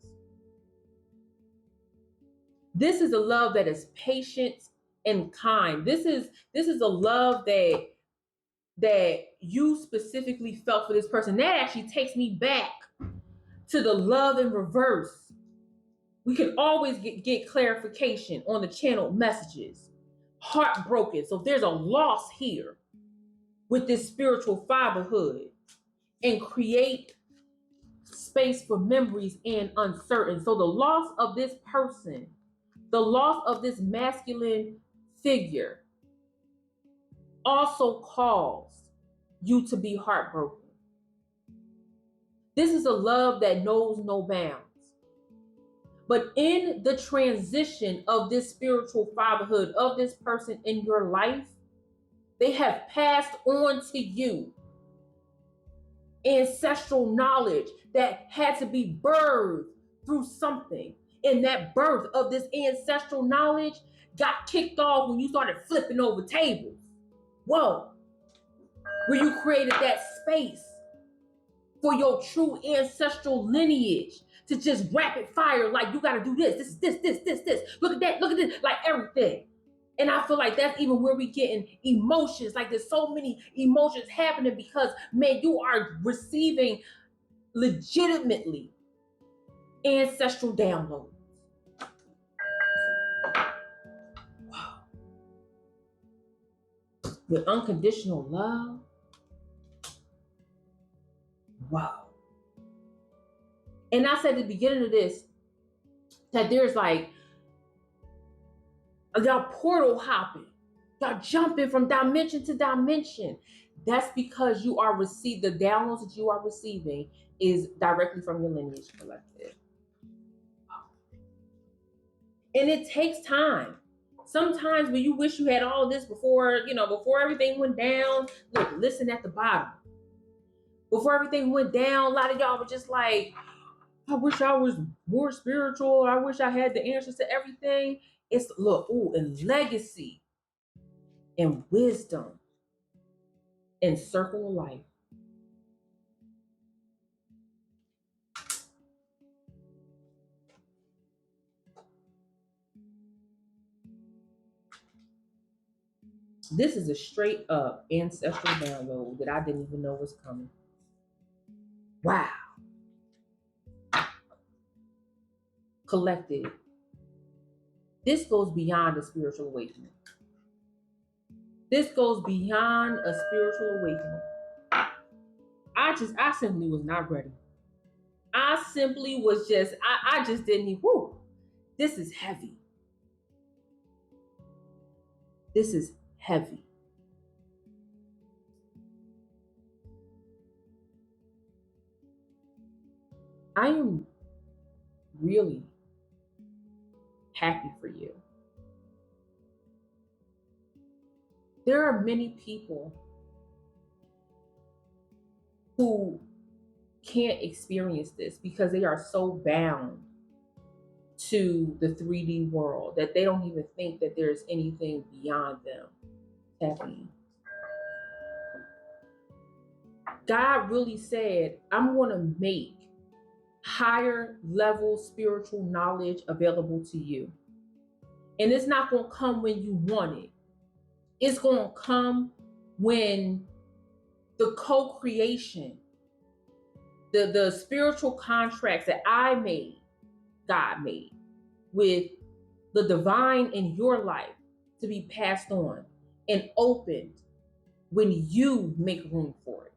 This is a love that is patient and kind. This is a love that that you specifically felt for this person. That actually takes me back to the love in reverse. We can always get clarification on the channeled messages. Heartbroken. So there's a loss here with this spiritual fatherhood, and create space for memories and uncertain. So the loss of this person, the loss of this masculine figure, also caused you to be heartbroken. This is a love that knows no bounds. But in the transition of this spiritual fatherhood of this person in your life, they have passed on to you ancestral knowledge that had to be birthed through something. And that birth of this ancestral knowledge got kicked off when you started flipping over tables. Whoa. Where you created that space for your true ancestral lineage to just rapid fire, like you gotta do this, this. Look at that, look at this, like everything. And I feel like that's even where we getting emotions. Like there's so many emotions happening because, man, you are receiving legitimately ancestral downloads. Wow. With unconditional love. Wow. And I said at the beginning of this that there's like, y'all portal hopping, y'all jumping from dimension to dimension. That's because you are the downloads that you are receiving is directly from your lineage collective. And it takes time. Sometimes when you wish you had all of this before, before everything went down, look, listen at the bottom. Before everything went down, a lot of y'all were just like, I wish I was more spiritual. I wish I had the answers to everything. It's and legacy and wisdom and circle of life. This is a straight up ancestral download that I didn't even know was coming. Wow. Collected. This goes beyond a spiritual awakening. This goes beyond a spiritual awakening. I simply was not ready. I simply was just, I just didn't even, this is heavy. This is heavy. I am really happy for you. There are many people who can't experience this because they are so bound to the 3D world that they don't even think that there's anything beyond them happening. God really said, I'm going to make higher level spiritual knowledge available to you. And it's not going to come when you want it. It's going to come when the co-creation, the spiritual contracts that I made, God made, with the divine in your life to be passed on and opened when you make room for it.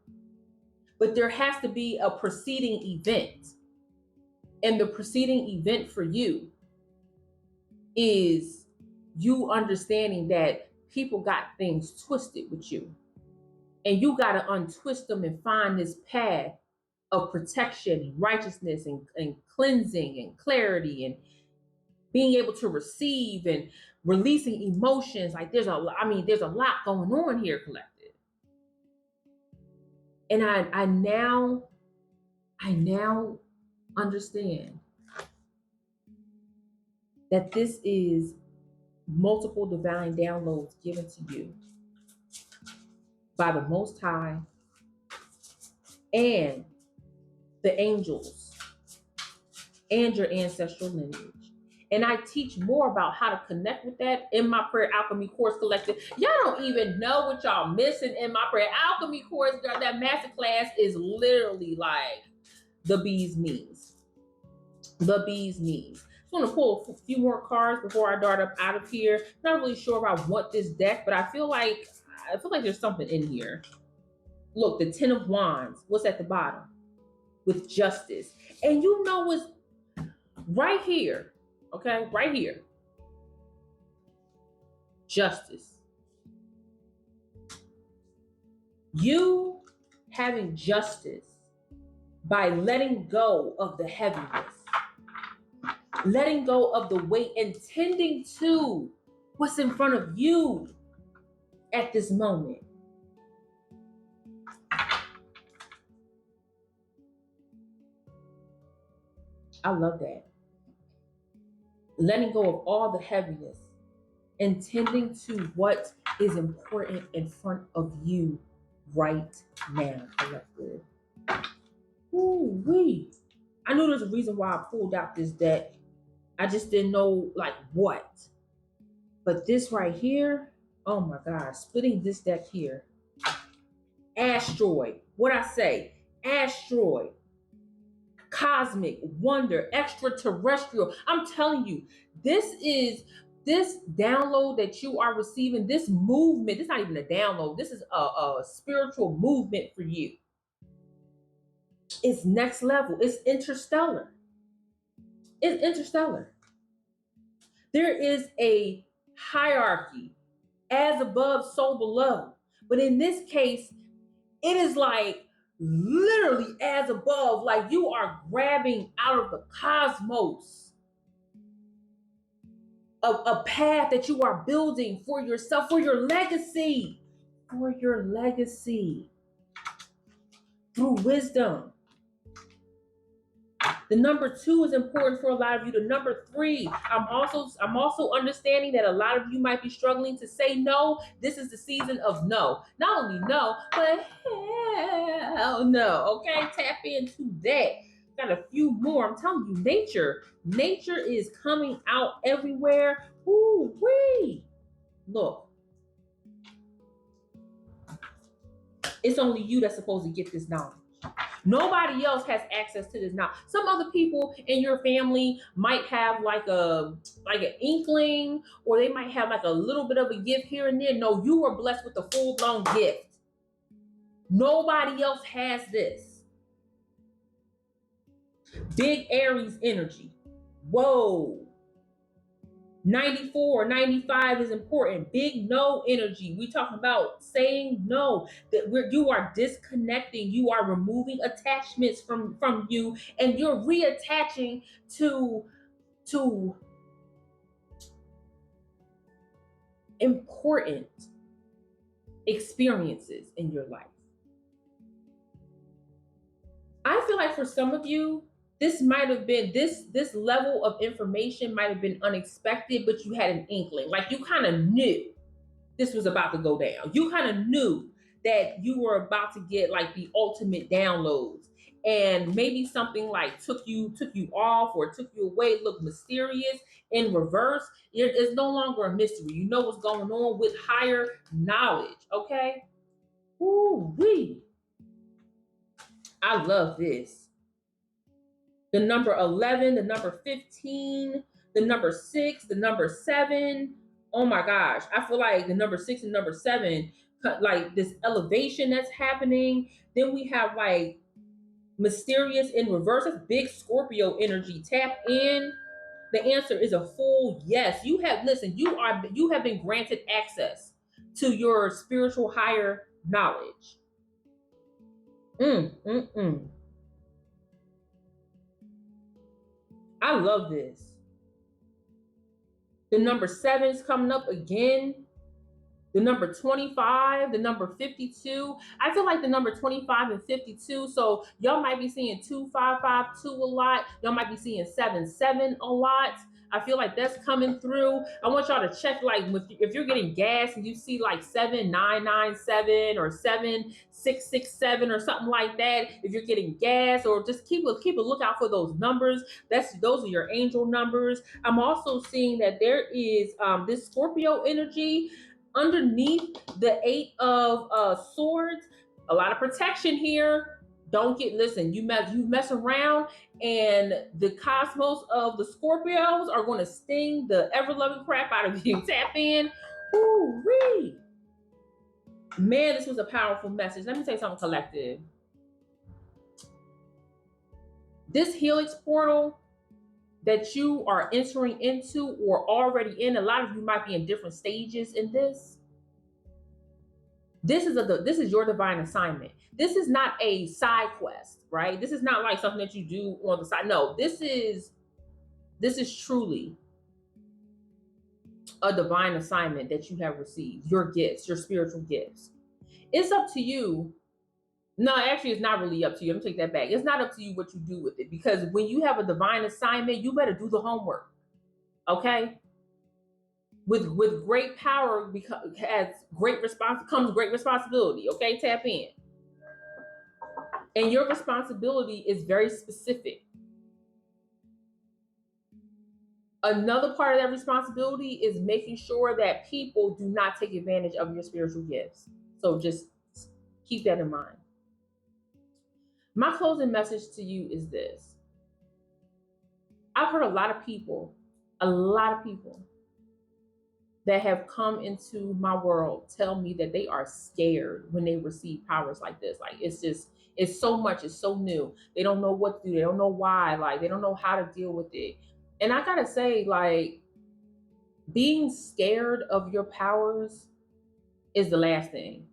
But there has to be a preceding event. And the preceding event for you is you understanding that people got things twisted with you. And you got to untwist them and find this path of protection and righteousness and cleansing and clarity and being able to receive and releasing emotions. Like there's a lot going on here, collective. And I now understand that this is multiple divine downloads given to you by the Most High and the angels and your ancestral lineage. And I teach more about how to connect with that in my Prayer Alchemy course collective. Y'all don't even know what y'all missing in my Prayer Alchemy course, girl. That masterclass is literally like the bee's knees. The bee's knees. Just want to pull a few more cards before I dart up out of here. Not really sure if I want this deck, but I feel like there's something in here. Look, the Ten of Wands. What's at the bottom? With justice. And you know what's right here, okay? Right here. Justice. You having justice by letting go of the heaviness, letting go of the weight, and tending to what's in front of you at this moment. I love that. Letting go of all the heaviness and tending to what is important in front of you right now, collective. Ooh-wee. I knew there's a reason why I pulled out this deck. I just didn't know like what. But this right here, oh my God, splitting this deck here. Asteroid. What I say? Asteroid. Cosmic, wonder, extraterrestrial. I'm telling you, this download that you are receiving, this movement, this is not even a download, this is a spiritual movement for you. It's next level. It's interstellar. It's interstellar. There is a hierarchy, as above, so below. But in this case, it is like literally as above, like you are grabbing out of the cosmos a path that you are building for yourself, for your legacy, through wisdom. The number 2 is important for a lot of you. The number 3, I'm also understanding that a lot of you might be struggling to say no. This is the season of no. Not only no, but hell no. Okay, tap into that. Got a few more. I'm telling you, nature is coming out everywhere. Ooh wee! Look, it's only you that's supposed to get this knowledge. Nobody else has access to this now. Some other people in your family might have like an inkling, or they might have like a little bit of a gift here and there. No, you were blessed with a full-blown gift. Nobody else has this. Big Aries energy. Whoa. 94, 95 is important. Big no energy. We talking about saying no. That you are disconnecting. You are removing attachments from you, and you're reattaching to important experiences in your life. I feel like for some of you, this might have been this level of information might have been unexpected, but you had an inkling. Like you kind of knew this was about to go down. You kind of knew that you were about to get like the ultimate downloads, and maybe something like took you off or took you away, looked mysterious. In reverse, it's no longer a mystery. You know what's going on with higher knowledge. Okay. Ooh wee. I love this. The number 11, the number 15, the number 6, the number 7. Oh my gosh. I feel like the number 6 and number 7, like this elevation that's happening. Then we have like mysterious in reverse. That's big Scorpio energy. Tap in. The answer is a full yes. You have been granted access to your spiritual higher knowledge. I love this. The number 7 is coming up again. the number 25, the number 52. I feel like the number 25 and 52. So y'all might be seeing 2552 a lot. Y'all might be seeing 77 a lot. I feel like that's coming through. I want y'all to check, like, if you're getting gas and you see like 7997 or 7667 or something like that. If you're getting gas, or just keep a lookout for those numbers. Those are your angel numbers. I'm also seeing that there is this Scorpio energy underneath the Eight of Swords. A lot of protection here. Don't listen, you mess around and the cosmos of the Scorpios are going to sting the ever-loving crap out of you. Tap in. Ooh-wee. Man, this was a powerful message. Let me tell you something, collective. This Helix portal that you are entering into or already in, a lot of you might be in different stages in this. This is your divine assignment. This is not a side quest, right? This is not like something that you do on the side. No, this is truly a divine assignment that you have received. Your gifts, your spiritual gifts. It's up to you. No, actually, it's not really up to you. I'm gonna take that back. It's not up to you what you do with it, because when you have a divine assignment, you better do the homework. Okay? With great power comes great responsibility. Okay, tap in. And your responsibility is very specific. Another part of that responsibility is making sure that people do not take advantage of your spiritual gifts. So just keep that in mind. My closing message to you is this. I've heard a lot of people that have come into my world tell me that they are scared when they receive powers like this. Like, it's so much, it's so new. They don't know what to do. They don't know why. Like, they don't know how to deal with it. And I gotta say, like, being scared of your powers is the last thing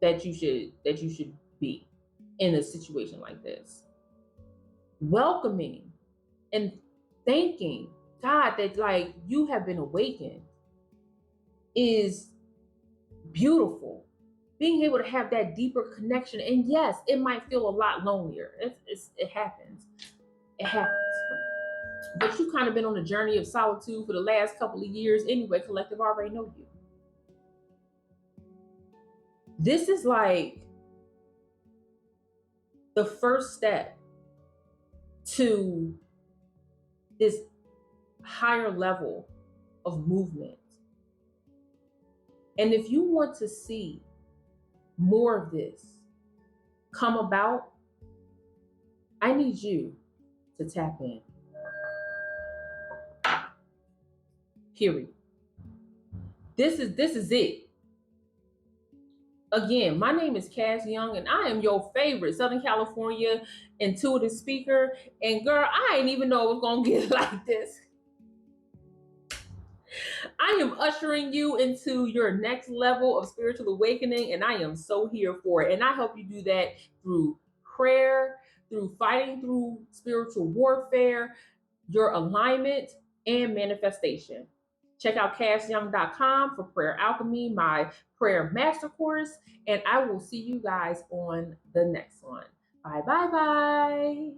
that you should be in a situation like this. Welcoming and thanking God that, like, you have been awakened is beautiful. Being able to have that deeper connection, and yes, it might feel a lot lonelier. It happens. It happens. But you've kind of been on a journey of solitude for the last couple of years anyway. Collective, I already know you. This is like the first step to this higher level of movement. And if you want to see more of this come about, I need you to tap in. Period. This is it. Again, my name is Cass Young, and I am your favorite Southern California intuitive speaker. And girl, I didn't even know it was gonna get like this. I am ushering you into your next level of spiritual awakening, and I am so here for it. And I help you do that through prayer, through fighting through spiritual warfare, your alignment, and manifestation. Check out CassYoung.com for Prayer Alchemy, my prayer master course, and I will see you guys on the next one. Bye, bye, bye.